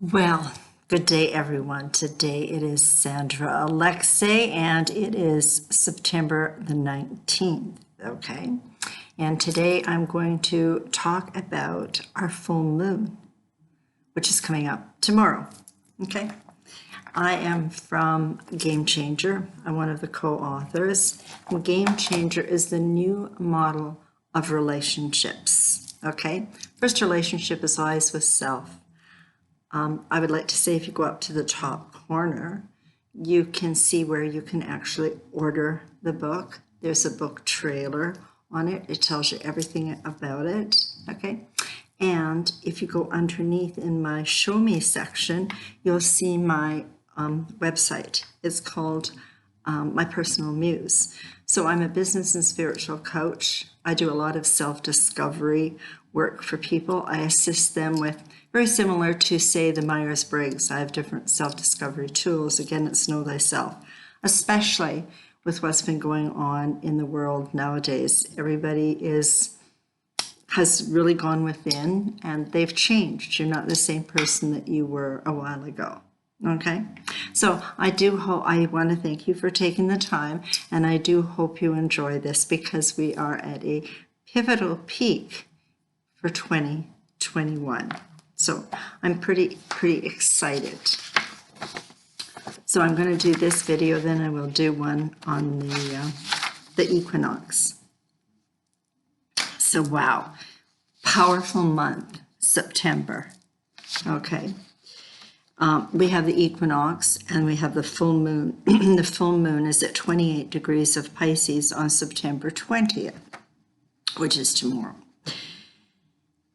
Well, good day, everyone. Today it is Sandra Alexei, and it is September the 19th, okay? And today I'm going to talk about our full moon, which is coming up tomorrow, okay? I am from Game Changer. I'm one of the co-authors. Game Changer is the new model of relationships, okay? First relationship is always with self. I would like to say if you go up to the top corner, you can see where you can actually order the book. There's a book trailer on it. It tells you everything about it, okay? And if you go underneath in my Show Me section, you'll see my website. It's called My Personal Muse. So I'm a business and spiritual coach. I do a lot of self-discovery work for people. I assist them with, very similar to, say, the Myers-Briggs. I have different self-discovery tools. Again, it's Know Thyself, especially with what's been going on in the world nowadays. Everybody has really gone within and they've changed. You're not the same person that you were a while ago. Okay, so I want to thank you for taking the time, and I do hope you enjoy this because we are at a pivotal peak for 2021. So I'm pretty excited. So I'm going to do this video, then I will do one on the equinox. So wow, powerful month, September. Okay. We have the equinox and we have the full moon. The full moon is at 28 degrees of Pisces on September 20th, which is tomorrow.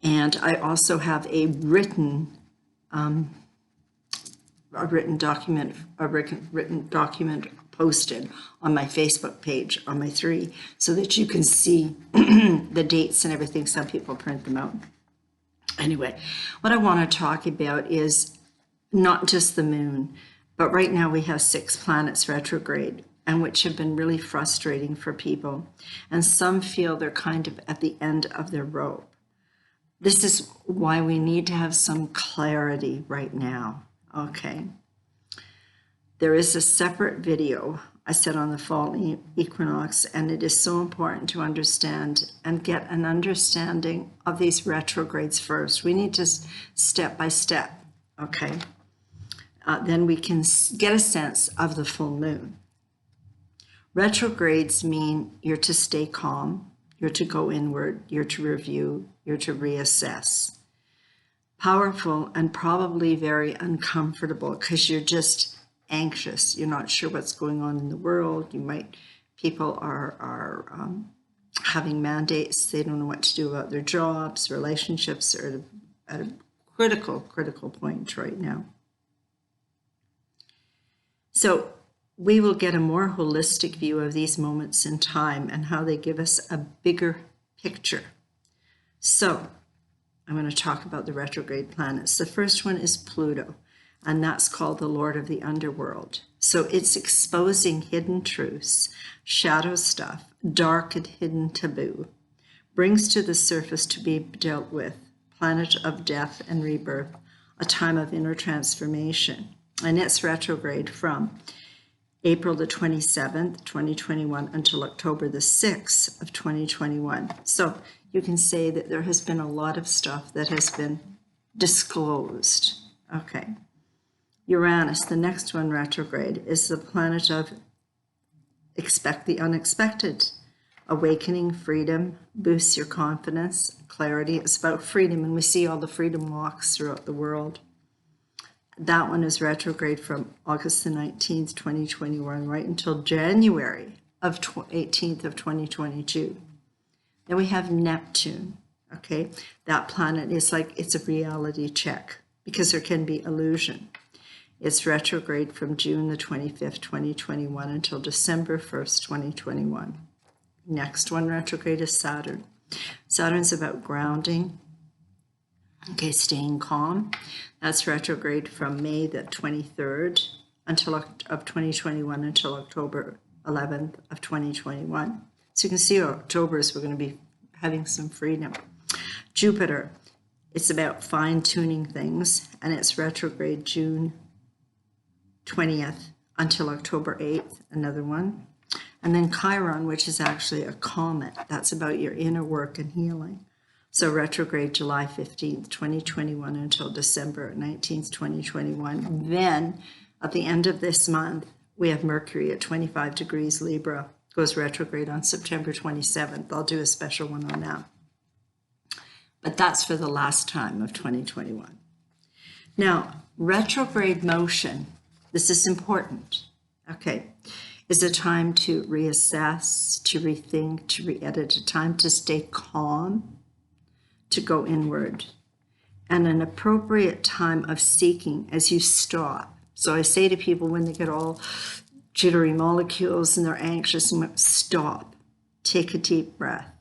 And I also have a written document posted on my Facebook page on my 3, so that you can see the dates and everything. Some people print them out. Anyway, what I want to talk about is not just the moon, but right now we have 6 planets retrograde, and which have been really frustrating for people. And some feel they're kind of at the end of their rope. This is why we need to have some clarity right now, okay? There is a separate video I said on the fall equinox, and it is so important to understand and get an understanding of these retrogrades first. We need to step by step, okay? Then we can get a sense of the full moon. Retrogrades mean you're to stay calm, you're to go inward, you're to review, you're to reassess. Powerful and probably very uncomfortable because you're just anxious. You're not sure what's going on in the world. People are having mandates. They don't know what to do about their jobs. Relationships are at a critical point right now. So we will get a more holistic view of these moments in time and how they give us a bigger picture. So I'm going to talk about the retrograde planets. The first one is Pluto, and that's called the Lord of the Underworld. So it's exposing hidden truths, shadow stuff, dark and hidden taboo, brings to the surface to be dealt with, planet of death and rebirth, a time of inner transformation. And it's retrograde from April the 27th, 2021 until October the 6th of 2021. So you can say that there has been a lot of stuff that has been disclosed. Okay. Uranus, the next one retrograde, is the planet of expect the unexpected. Awakening, freedom, boosts your confidence, clarity. It's about freedom, and we see all the freedom walks throughout the world. That one is retrograde from August the 19th, 2021, right until January of 18th of 2022. Then we have Neptune, okay? That planet is like, it's a reality check because there can be illusion. It's retrograde from June the 25th, 2021 until December 1st, 2021. Next one retrograde is Saturn. Saturn's about grounding, okay, staying calm. That's retrograde from May the 23rd of 2021 until October 11th of 2021. So you can see October is we're going to be having some freedom. Jupiter It's about fine-tuning things, and it's retrograde June 20th until October 8th, another one. And then Chiron, which is actually a comet. That's about your inner work and healing. So retrograde July 15th, 2021 until December 19th, 2021. Then at the end of this month, we have Mercury at 25 degrees Libra, goes retrograde on September 27th. I'll do a special one on that. But that's for the last time of 2021. Now, retrograde motion, this is important, okay, is a time to reassess, to rethink, to re-edit, a time to stay calm, to go inward, and an appropriate time of seeking as you stop. So I say to people when they get all jittery molecules and they're anxious, stop, take a deep breath,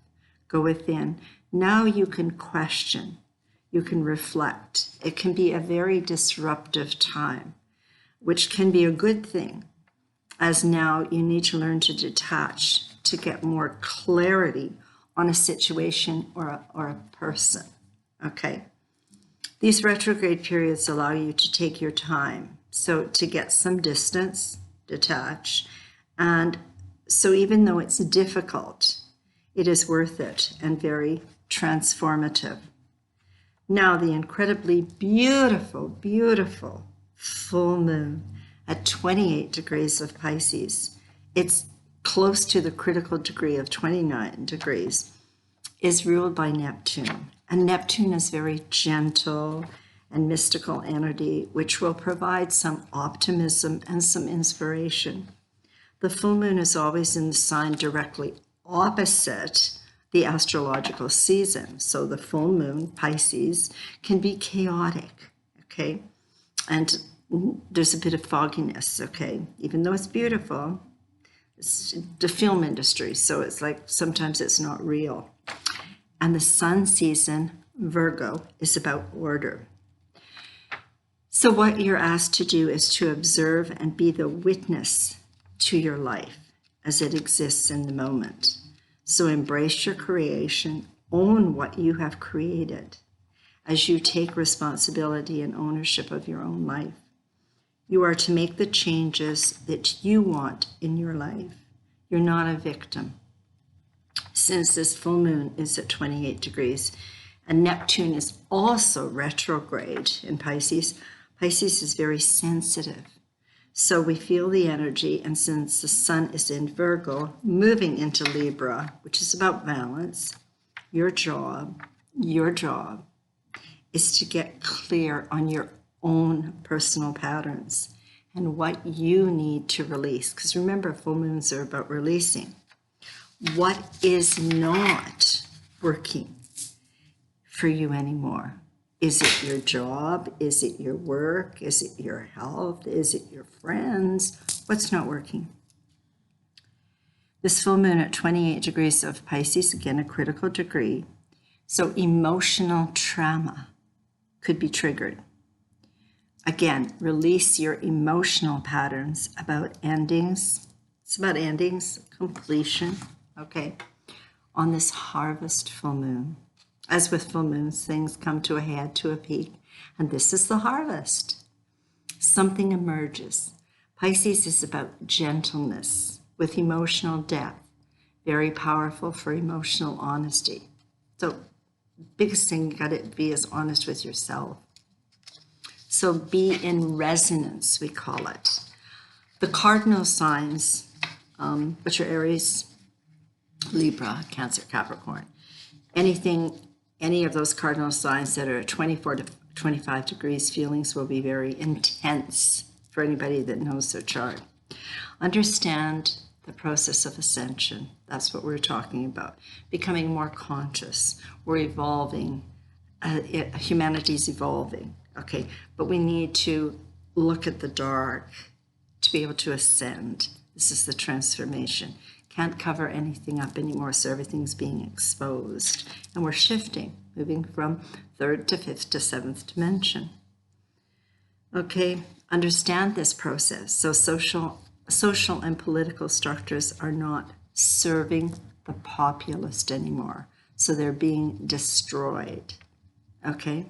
go within. Now you can question, you can reflect. It can be a very disruptive time, which can be a good thing, as now you need to learn to detach, to get more clarity on a situation or a person, okay? These retrograde periods allow you to take your time, so to get some distance, detach, and so even though it's difficult, it is worth it and very transformative. Now the incredibly beautiful, beautiful full moon at 28 degrees of Pisces, it's close to the critical degree of 29 degrees, is ruled by Neptune. And Neptune is very gentle and mystical entity, which will provide some optimism and some inspiration. The full moon is always in the sign directly opposite the astrological season. So the full moon, Pisces, can be chaotic, okay? And there's a bit of fogginess, okay? Even though it's beautiful, it's the film industry, so it's like sometimes it's not real. And the sun season, Virgo, is about order. So what you're asked to do is to observe and be the witness to your life as it exists in the moment. So embrace your creation, own what you have created as you take responsibility and ownership of your own life. You are to make the changes that you want in your life. You're not a victim. Since this full moon is at 28 degrees and Neptune is also retrograde in Pisces, Pisces is very sensitive. So we feel the energy, and since the sun is in Virgo, moving into Libra, which is about balance, your job is to get clear on your own personal patterns and what you need to release. Because remember, full moons are about releasing. What is not working for you anymore? Is it your job? Is it your work? Is it your health? Is it your friends? What's not working? This full moon at 28 degrees of Pisces, again, a critical degree. So emotional trauma could be triggered. Again, release your emotional patterns about endings. It's about endings, completion, okay, on this harvest full moon. As with full moons, things come to a head, to a peak, and this is the harvest. Something emerges. Pisces is about gentleness with emotional depth, very powerful for emotional honesty. So biggest thing, you got to be as honest with yourself. So be in resonance, we call it. The cardinal signs, which are Aries, Libra, Cancer, Capricorn, any of those cardinal signs that are at 24 to 25 degrees, feelings will be very intense for anybody that knows their chart. Understand the process of ascension. That's what we're talking about. Becoming more conscious. We're evolving. Humanity's evolving. Okay, but we need to look at the dark to be able to ascend. This is the transformation. Can't cover anything up anymore, so everything's being exposed. And we're shifting, moving from third to fifth to seventh dimension. Okay, understand this process. So social and political structures are not serving the populist anymore. So they're being destroyed. okay?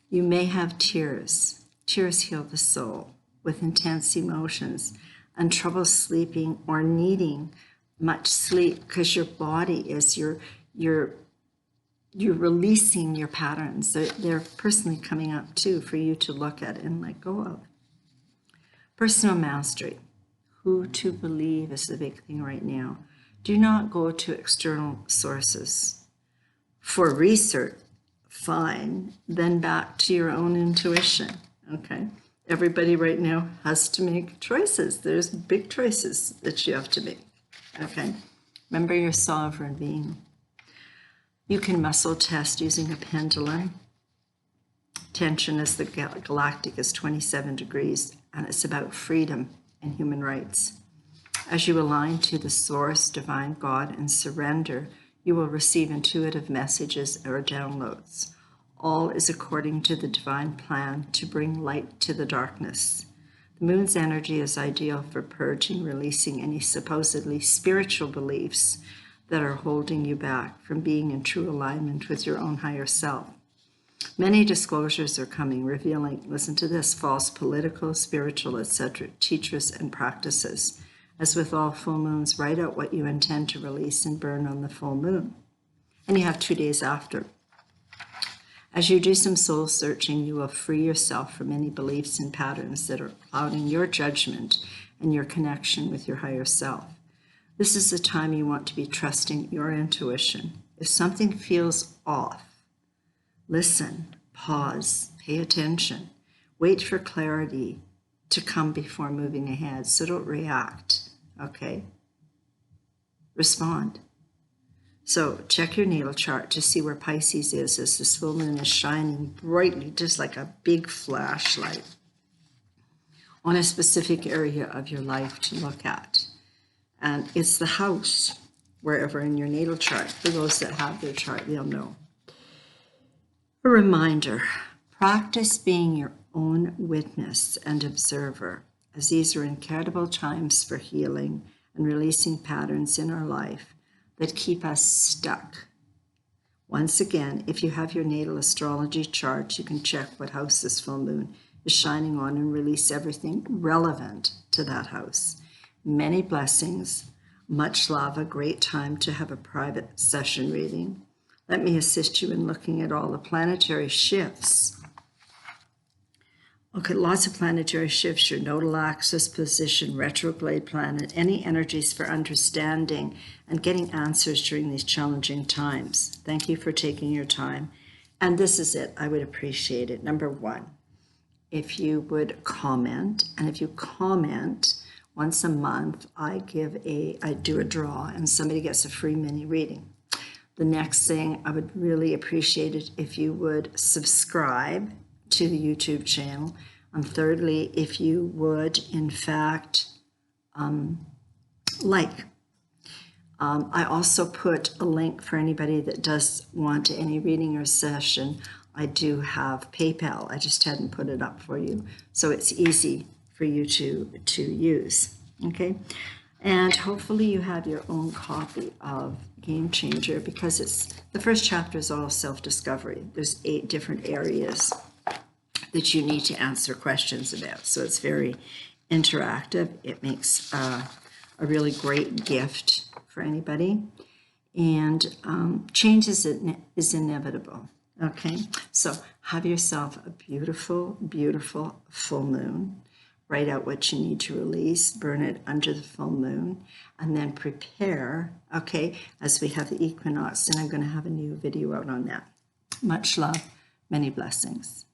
You may have tears. Tears heal the soul with intense emotions and trouble sleeping or needing much sleep because your body is, you're releasing your patterns. They're personally coming up too for you to look at and let go of. Personal mastery. Who to believe is the big thing right now. Do not go to external sources. For research, fine, then back to your own intuition, okay? Everybody right now has to make choices. There's big choices that you have to make, okay? Remember your sovereign being. You can muscle test using a pendulum. Tension is the galactic is 27 degrees, and it's about freedom and human rights. As you align to the source, divine God, and surrender, you will receive intuitive messages or downloads. All is according to the divine plan to bring light to the darkness. The moon's energy is ideal for purging, releasing any supposedly spiritual beliefs that are holding you back from being in true alignment with your own higher self. Many disclosures are coming, revealing, listen to this, false political, spiritual, etc. teachers and practices. As with all full moons, write out what you intend to release and burn on the full moon. And you have 2 days after. As you do some soul searching, you will free yourself from any beliefs and patterns that are clouding your judgment and your connection with your higher self. This is the time you want to be trusting your intuition. If something feels off, listen, pause, pay attention, wait for clarity to come before moving ahead. So don't react, okay? Respond. So check your natal chart to see where Pisces is as this full moon is shining brightly, just like a big flashlight, on a specific area of your life to look at. And it's the house, wherever in your natal chart. For those that have their chart, they'll know. A reminder, practice being your own witness and observer, as these are incredible times for healing and releasing patterns in our life that keep us stuck. Once again, if you have your natal astrology chart, you can check what house this full moon is shining on and release everything relevant to that house. Many blessings, much love, a great time to have a private session reading. Let me assist you in looking at all the planetary shifts. Okay, lots of planetary shifts, your nodal axis position, retrograde planet, any energies for understanding and getting answers during these challenging times. Thank you for taking your time. And this is it. I would appreciate it. Number 1, if you would comment, and if you comment once a month, I do a draw and somebody gets a free mini reading. The next thing, I would really appreciate it if you would subscribe to the YouTube channel. And thirdly, if you would, in fact, like. I also put a link for anybody that does want any reading or session. I do have PayPal. I just hadn't put it up for you. So it's easy for you to use, okay? And hopefully you have your own copy of Game Changer, because the first chapter is all self-discovery. There's 8 different areas that you need to answer questions about. So it's very interactive. It makes a really great gift for anybody. And change is inevitable, okay? So have yourself a beautiful, beautiful full moon. Write out what you need to release, burn it under the full moon, and then prepare, okay, as we have the equinox, and I'm going to have a new video out on that. Much love, many blessings.